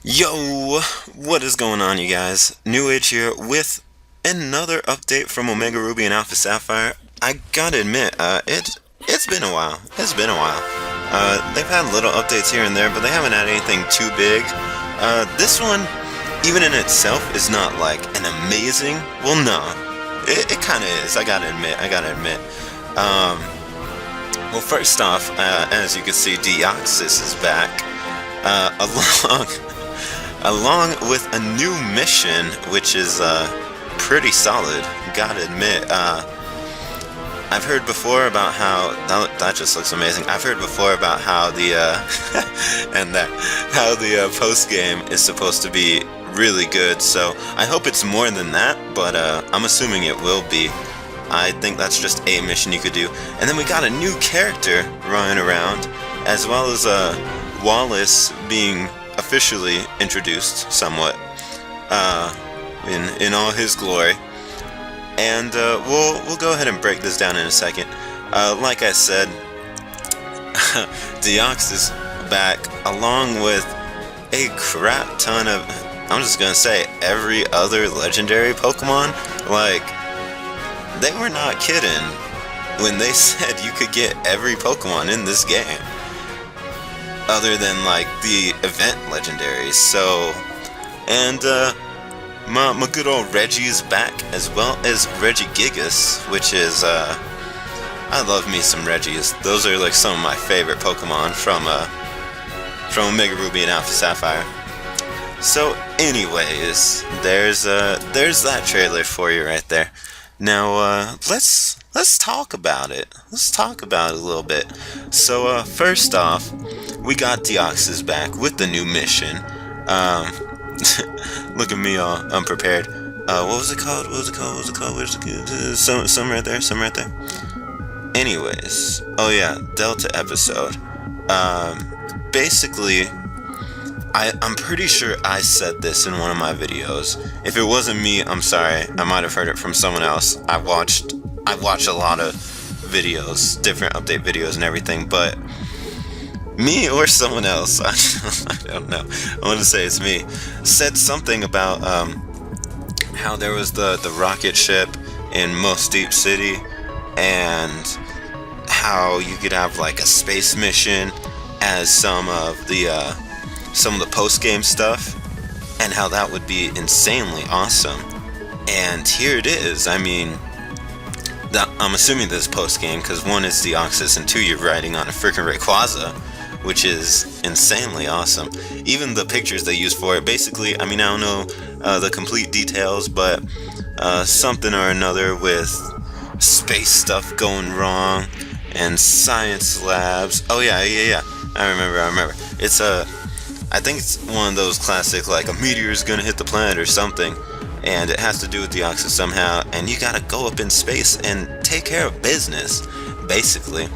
Yo, what is going on, you guys? NewAge here with another update from Omega Ruby and Alpha Sapphire. I gotta admit, it's been a while. It's been a while. They've had little updates here and there, but they haven't had anything too big. This one, even in itself, is not like an amazing. Well, no, it kind of is. I gotta admit. Well, first off, as you can see, Deoxys is back, along with a new mission, which is pretty solid. Gotta admit. I've heard before about how that just looks amazing. I've heard before about how the post game is supposed to be really good. So I hope it's more than that, but I'm assuming it will be. I think that's just a mission you could do. And then we got a new character running around, as well as Wallace being officially introduced somewhat in all his glory. And we'll go ahead and break this down in a second. Like I said, Deox is back, along with a crap ton of, I'm just gonna say, every other legendary Pokemon. Like, they were not kidding when they said you could get every Pokemon in this game, other than like the event legendaries. So, and my good old Reggie is back, as well as Regigigas, which is I love me some Reggies. Those are like some of my favorite Pokemon from Omega Ruby and Alpha Sapphire. So, anyways, there's that trailer for you right there. Now, let's talk about it. Let's talk about it a little bit. So, first off, we got Deoxys back with the new mission. Look at me all unprepared. What was it called? Where's it? Some right there. Anyways, oh yeah, Delta episode. Basically, I'm pretty sure I said this in one of my videos. If it wasn't me, I'm sorry. I might have heard it from someone else. I watched a lot of videos, different update videos and everything, but me or someone else, I don't know, I want to say it's me, said something about how there was the rocket ship in Most Deep City, and how you could have like a space mission as some of the post-game stuff, and how that would be insanely awesome. And here it is. I mean, I'm assuming this is post-game, because one is Deoxys and two, you're riding on a freaking Rayquaza, which is insanely awesome. Even the pictures they use for it, basically, I mean, I don't know the complete details, but something or another with space stuff going wrong and science labs. Oh yeah, I remember. It's I think it's one of those classic, like, a meteor is gonna hit the planet or something, and it has to do with Deoxys somehow, and you gotta go up in space and take care of business, basically.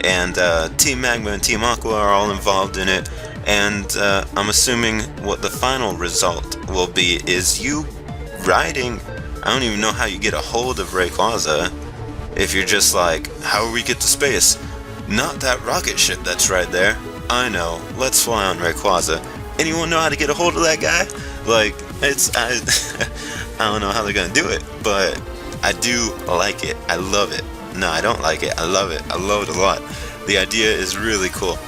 And Team Magma and Team Aqua are all involved in it, and I'm assuming what the final result will be is you riding. I don't even know how you get a hold of Rayquaza if you're just like, how do we get to space? Not that rocket ship that's right there. I know, let's fly on Rayquaza. Anyone know how to get a hold of that guy? Like, I don't know how they're gonna do it, but I do like it. I love it. No, I don't like it. I love it. I love it a lot. The idea is really cool.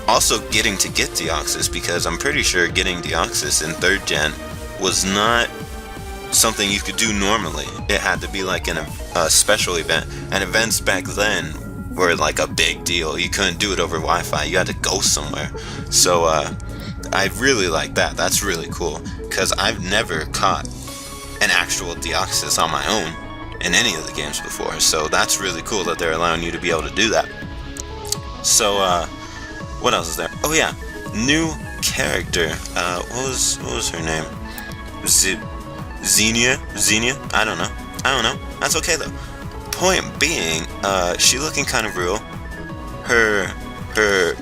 Also, getting to get Deoxys, because I'm pretty sure getting Deoxys in 3rd gen was not something you could do normally. It had to be like a special event, and events back then were like a big deal. You couldn't do it over Wi-Fi. You had to go somewhere. So I really like that. That's really cool, because I've never caught an actual Deoxys on my own in any of the games before, so that's really cool that they're allowing you to be able to do that. So what else is there? Oh yeah, new character. What was her name? Xenia? I don't know. That's okay though. Point being, she looking kind of real. Her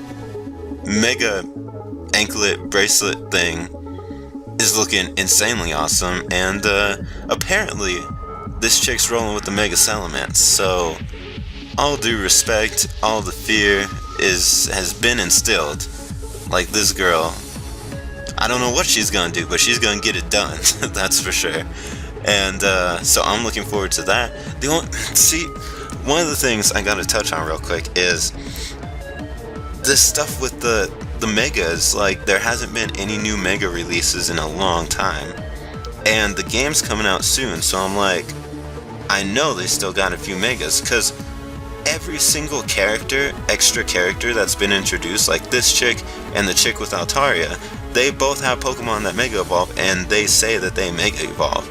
mega anklet bracelet thing is looking insanely awesome, and apparently this chick's rolling with the Mega Salamence, so all due respect, all the fear has been instilled. Like, this girl, I don't know what she's gonna do, but she's gonna get it done. That's for sure. And so I'm looking forward to that. One of the things I gotta touch on real quick is this stuff with the megas. Like, there hasn't been any new mega releases in a long time, and the game's coming out soon, so I'm like, I know they still got a few megas, because every single extra character that's been introduced, like this chick and the chick with Altaria, they both have Pokemon that Mega Evolve, and they say that they Mega Evolve.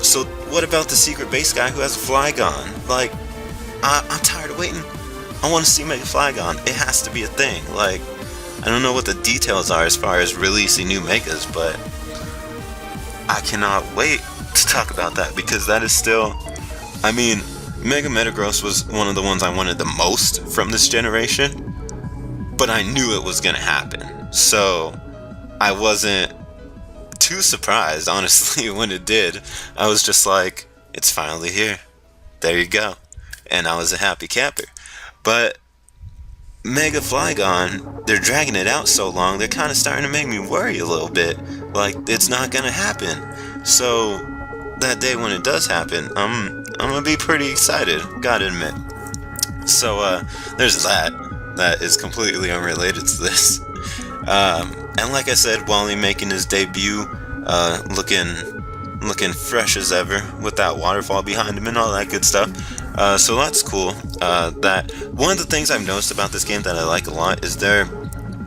So what about the secret base guy who has a Flygon? Like, I'm tired of waiting. I want to see Mega Flygon. It has to be a thing. Like, I don't know what the details are as far as releasing new Megas, but I cannot wait to talk about that, because that is still, I mean, Mega Metagross was one of the ones I wanted the most from this generation, but I knew it was going to happen. So I wasn't too surprised, honestly, when it did. I was just like, it's finally here. There you go. And I was a happy camper. But Mega Flygon, they're dragging it out so long, they're kind of starting to make me worry a little bit. Like, it's not going to happen. So that day when it does happen, I'm going to be pretty excited, gotta admit. So there's that is completely unrelated to this. And like I said, Wally making his debut, looking fresh as ever with that waterfall behind him and all that good stuff. So that's cool. That one of the things I've noticed about this game that I like a lot is they're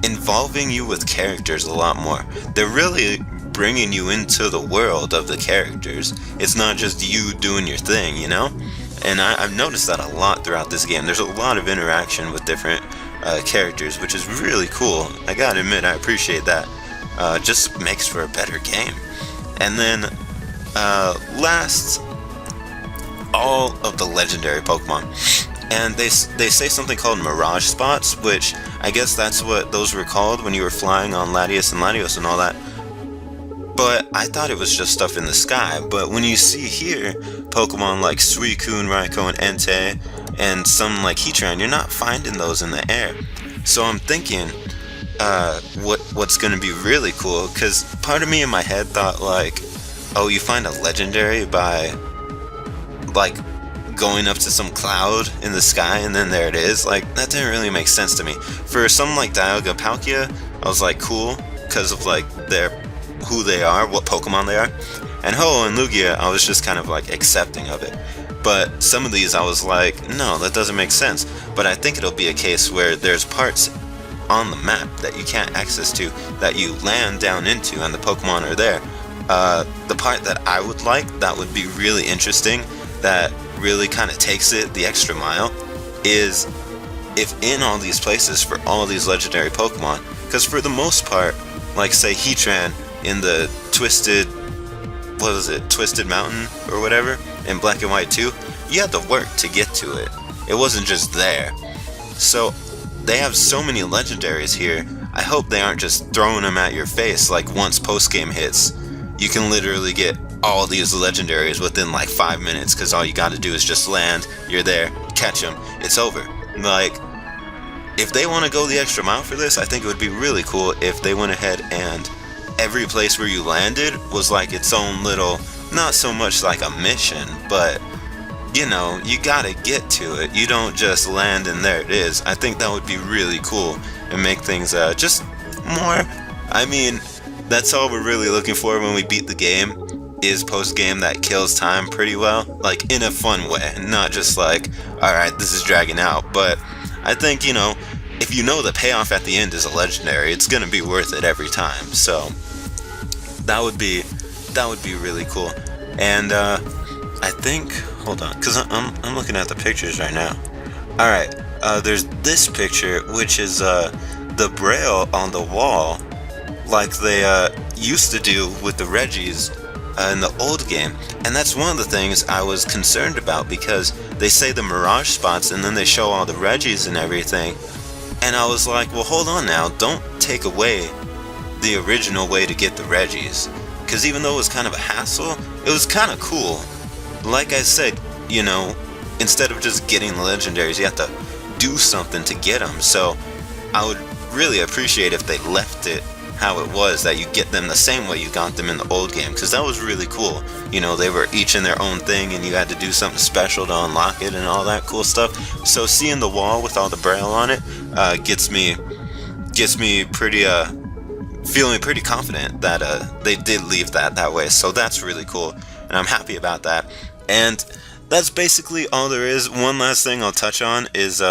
involving you with characters a lot more. They're really bringing you into the world of the characters. It's not just you doing your thing, you know? And I've noticed that a lot throughout this game. There's a lot of interaction with different characters, which is really cool. I gotta admit, I appreciate that. Just makes for a better game. And then last, all of the legendary Pokemon. And they say something called Mirage Spots, which I guess that's what those were called when you were flying on Latios and Latios and all that. But I thought it was just stuff in the sky. But when you see here, Pokemon like Suicune, Raikou, and Entei, and some like Heatran, you're not finding those in the air. So I'm thinking, what's going to be really cool, because part of me in my head thought like, oh, you find a legendary by like going up to some cloud in the sky and then there it is. Like, that didn't really make sense to me. For something like Dialga Palkia, I was like, cool, because of like who they are, what Pokemon they are. And Ho and Lugia, I was just kind of like accepting of it. But some of these I was like, no, that doesn't make sense. But I think it'll be a case where there's parts on the map that you can't access to, that you land down into and the Pokemon are there. The part that I would like, that would be really interesting, that really kind of takes it the extra mile, is if in all these places for all these legendary Pokemon, because for the most part, like say Heatran in the Twisted Mountain or whatever, in Black and White 2, you had to work to get to it. It wasn't just there. So they have so many legendaries here, I hope they aren't just throwing them at your face like once post-game hits. You can literally get all these legendaries within like 5 minutes, because all you gotta do is just land, you're there, catch them, it's over. Like, if they want to go the extra mile for this, I think it would be really cool if they went ahead and every place where you landed was like its own little, not so much like a mission, but you know, you gotta get to it. You don't just land and there it is. I think that would be really cool and make things just more, I mean, that's all we're really looking for when we beat the game, is post-game that kills time pretty well, like in a fun way, not just like, alright, this is dragging out. But I think, you know, if you know the payoff at the end is a legendary, it's gonna be worth it every time. So that would be really cool. And I think, hold on, because I'm looking at the pictures right now. Alright, there's this picture, which is the Braille on the wall, like they used to do with the Reggies in the old game. And that's one of the things I was concerned about, because they say the Mirage Spots and then they show all the Reggies and everything, and I was like, well, hold on now, don't take away the original way to get the Reggies, because even though it was kind of a hassle, it was kind of cool. like I said, you know, instead of just getting the legendaries, you have to do something to get them. So I would really appreciate if they left it how it was, that you get them the same way you got them in the old game, because that was really cool. You know, they were each in their own thing and you had to do something special to unlock it and all that cool stuff. So seeing the wall with all the braille on it gets me pretty feeling pretty confident that they did leave that way. So that's really cool, and I'm happy about that. And that's basically all there is. One last thing I'll touch on is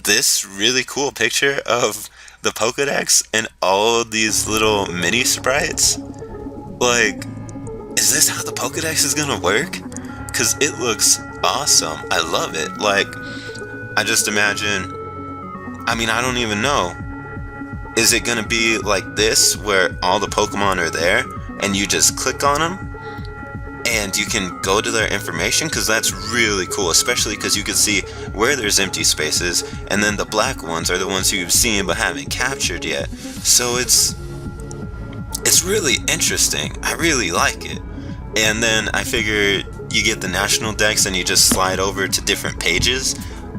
this really cool picture of the Pokedex and all of these little mini sprites. Like, is this how the Pokedex is gonna work? Because it looks awesome. I love it. Like, I just imagine, I mean, I don't even know. Is it gonna be like this, where all the Pokemon are there and you just click on them and you can go to their information? Because that's really cool, especially because you can see where there's empty spaces, and then the black ones are the ones you've seen but haven't captured yet. So it's really interesting. I really like it. And then I figure you get the national dex and you just slide over to different pages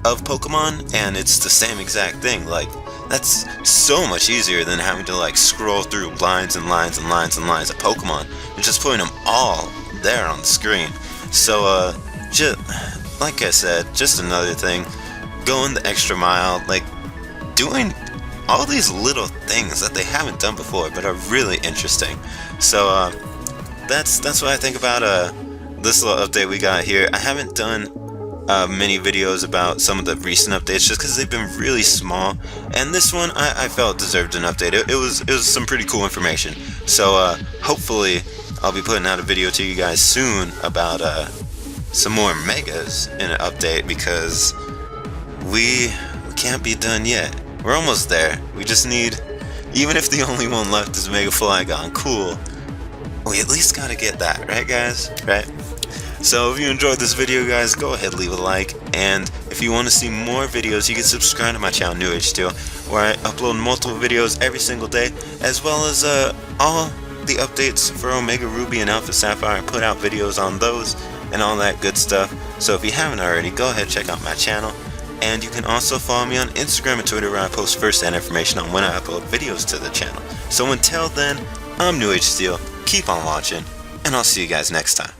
of Pokemon and it's the same exact thing. Like, that's so much easier than having to like scroll through lines and lines and lines and lines of Pokemon and just putting them all there on the screen. So just like I said, just another thing, going the extra mile, like doing all these little things that they haven't done before but are really interesting. So that's what I think about this little update we got here. I haven't done many videos about some of the recent updates just because they've been really small, and this one I felt deserved an update. It was some pretty cool information. So hopefully I'll be putting out a video to you guys soon about some more megas in an update, because we can't be done yet. We're almost there. We just need, even if the only one left is Mega Flygon, cool, we at least gotta get that, right guys? Right? So if you enjoyed this video, guys, go ahead, leave a like, and if you want to see more videos, you can subscribe to my channel, NewAgeSteel, where I upload multiple videos every single day, as well as all the updates for Omega Ruby and Alpha Sapphire. I put out videos on those and all that good stuff. So if you haven't already, go ahead and check out my channel, and you can also follow me on Instagram and Twitter, where I post first-hand information on when I upload videos to the channel. So until then, I'm NewAgeSteel, keep on watching, and I'll see you guys next time.